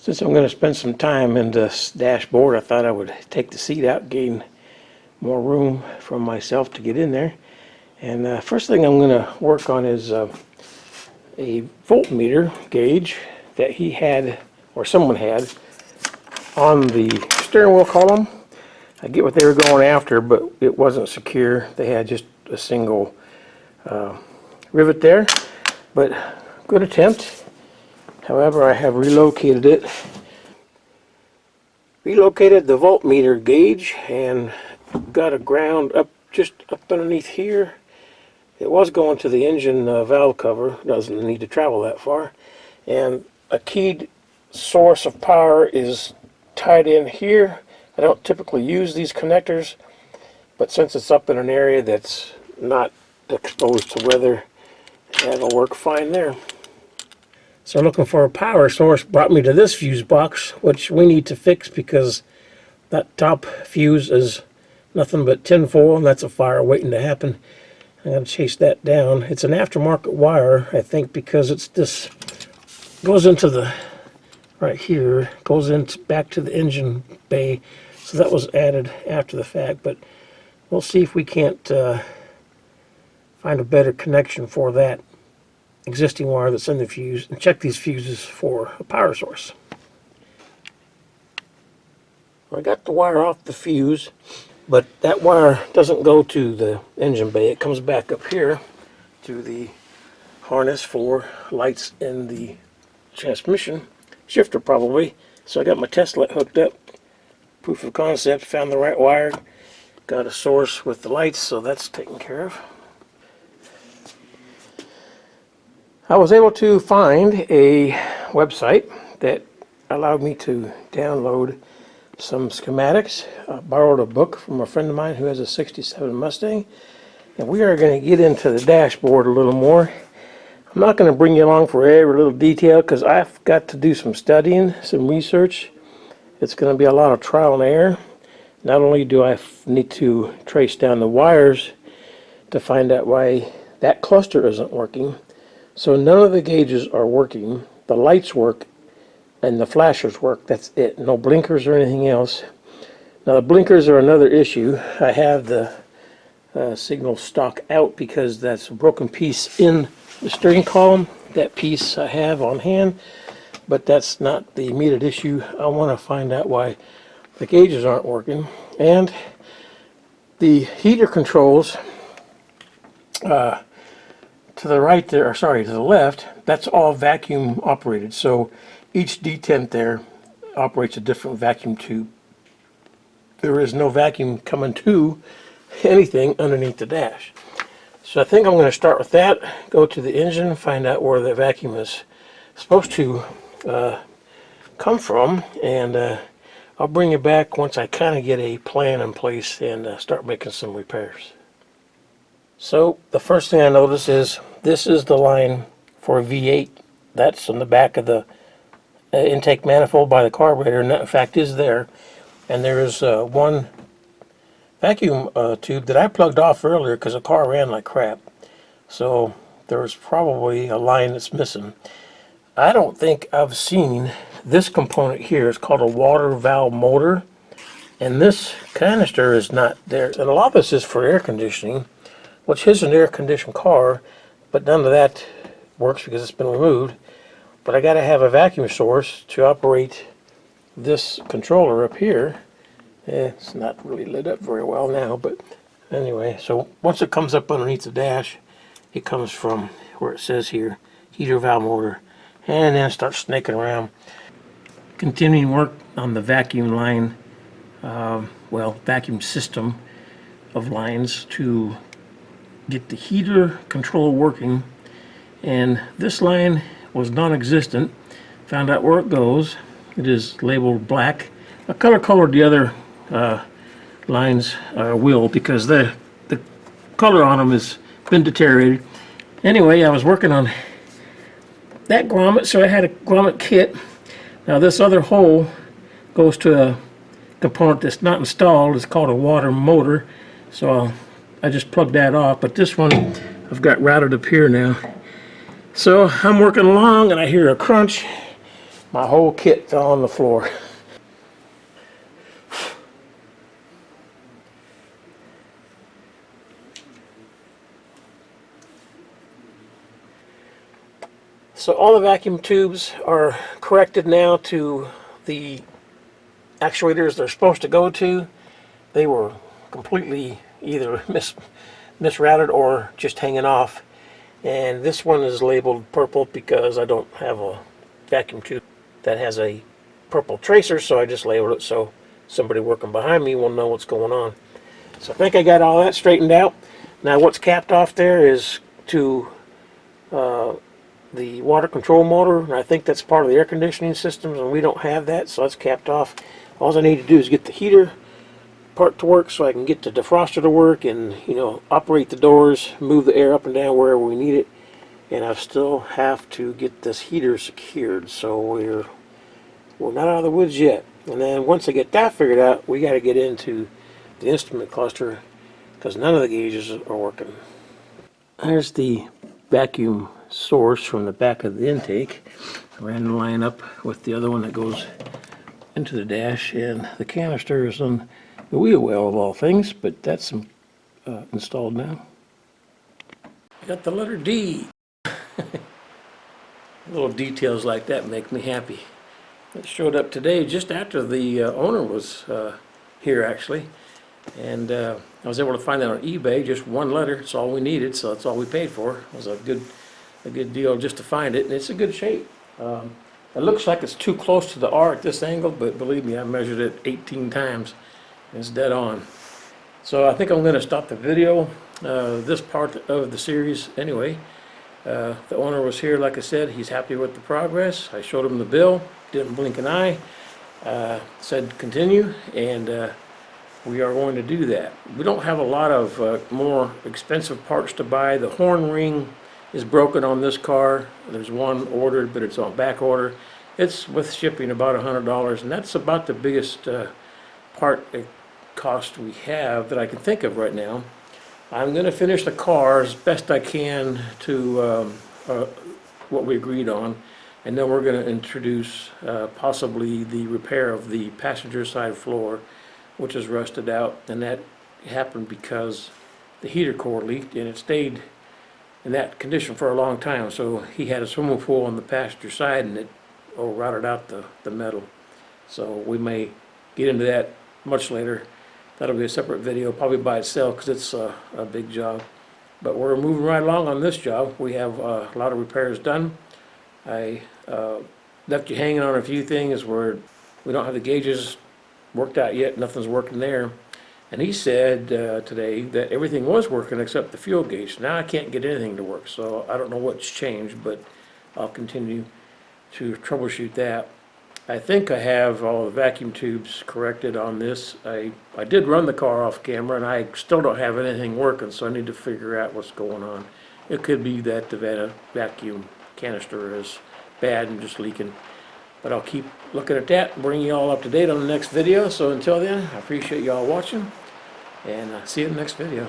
Since I'm going to spend some time in this dashboard, I thought I would take the seat out, gain more room for myself to get in there. And first thing I'm going to work on is a voltmeter gauge that he had, or someone had, on the steering wheel column. I get what they were going after, but it wasn't secure. They had just a single rivet there, but good attempt. However, I have relocated it. Relocated the voltmeter gauge and got a ground up just up underneath here. It was going to the engine valve cover. Doesn't need to travel that far. And a keyed source of power is tied in here. I don't typically use these connectors, but since it's up in an area that's not exposed to weather, that'll work fine there. So looking for a power source brought me to this fuse box, which we need to fix because that top fuse is nothing but tinfoil, and that's a fire waiting to happen. I'm going to chase that down. It's an aftermarket wire, I think, because it's this goes into the right here, goes into back to the engine bay. So that was added after the fact, but we'll see if we can't find a better connection for that existing wire that's in the fuse, and check these fuses for a power source. I got the wire off the fuse, but that wire doesn't go to the engine bay. It comes back up here to the harness for lights in the transmission shifter probably. So I got my test light hooked up, proof of concept, found the right wire, got a source with the lights, so that's taken care of. I was able to find a website that allowed me to download some schematics. I borrowed a book from a friend of mine who has a 67 Mustang, and we are going to get into the dashboard a little more. I'm not going to bring you along for every little detail because I've got to do some studying, some research. It's going to be a lot of trial and error. Not only do I need to trace down the wires to find out why that cluster isn't working. So none of the gauges are working. The lights work and the flashers work. That's it. No blinkers or anything else. Now the blinkers are another issue. I have the signal stock out because that's a broken piece in the steering column. That piece I have on hand, but that's not the immediate issue. I want to find out why the gauges aren't working. And the heater controls to the right there, or sorry, to the left, that's all vacuum operated. So each detent there operates a different vacuum tube. There is no vacuum coming to anything underneath the dash. So I think I'm going to start with that, go to the engine, find out where the vacuum is supposed to come from, and I'll bring you back once I kind of get a plan in place and start making some repairs. So the first thing I notice is this is the line for V8. That's on the back of the intake manifold by the carburetor, and that in fact is there. And there is one vacuum tube that I plugged off earlier because the car ran like crap. So there's probably a line that's missing. I don't think I've seen this component here. It's called a water valve motor, and this canister is not there. And a lot of this is for air conditioning, which is an air-conditioned car, but none of that works because it's been removed. But I got to have a vacuum source to operate this controller up here. It's not really lit up very well now, but anyway, so once it comes up underneath the dash, it comes from where it says here, heater valve motor, and then starts snaking around. Continuing work on the vacuum line, vacuum system of lines to get the heater control working. And this line was non-existent. Found out where it goes. It is labeled black. I color-colored the other lines wheel because the color on them has been deteriorated. Anyway, I was working on that grommet, so I had a grommet kit. Now this other hole goes to a component that's not installed. It's called a water motor, so I just plugged that off, but this one I've got routed up here now. So I'm working along and I hear a crunch. My whole kit fell on the floor. So all the vacuum tubes are corrected now to the actuators they're supposed to go to. They were completely either misrouted or just hanging off. And this one is labeled purple because I don't have a vacuum tube that has a purple tracer, so I just labeled it so somebody working behind me will know what's going on. So I think I got all that straightened out. Now what's capped off there is to the water control motor, and I think that's part of the air conditioning systems, and we don't have that, so that's capped off. All I need to do is get the heater part to work so I can get the defroster to work and, you know, operate the doors, move the air up and down wherever we need it. And I still have to get this heater secured, so we're not out of the woods yet. And then once I get that figured out, we got to get into the instrument cluster because none of the gauges are working. There's the vacuum source from the back of the intake. I ran the line up with the other one that goes into the dash, and the canister is on the wheel well of all things, but that's installed now. Got the letter D. Little details like that make me happy. It showed up today just after the owner was here actually, and I was able to find that on eBay. Just one letter, it's all we needed, so that's all we paid for. It was a good deal just to find it, and it's a good shape. It looks like it's too close to the R at this angle, but believe me, I measured it 18 times, and it's dead on. So I think I'm going to stop the video, this part of the series anyway. The owner was here, like I said. He's happy with the progress. I showed him the bill, didn't blink an eye, said continue, and we are going to do that. We don't have a lot of more expensive parts to buy. The horn ring is broken on this car. There's one ordered, but it's on back order. It's with shipping about $100, and that's about the biggest part cost we have that I can think of right now. I'm going to finish the car as best I can to what we agreed on, and then we're going to introduce possibly the repair of the passenger side floor, which is rusted out, and that happened because the heater core leaked, and it stayed in that condition for a long time. So he had a swimming pool on the passenger side, and it rotted out the metal. So we may get into that much later. That'll be a separate video, probably by itself, because it's a big job. But we're moving right along on this job. We have a lot of repairs done. I left you hanging on a few things where we don't have the gauges worked out yet. Nothing's working there. And he said today that everything was working except the fuel gauge. Now I can't get anything to work, so I don't know what's changed, but I'll continue to troubleshoot that. I think I have all the vacuum tubes corrected on this. I did run the car off camera, and I still don't have anything working, so I need to figure out what's going on. It could be that the vacuum canister is bad and just leaking. But I'll keep looking at that and bring you all up to date on the next video. So until then, I appreciate you all watching, and see you in the next video.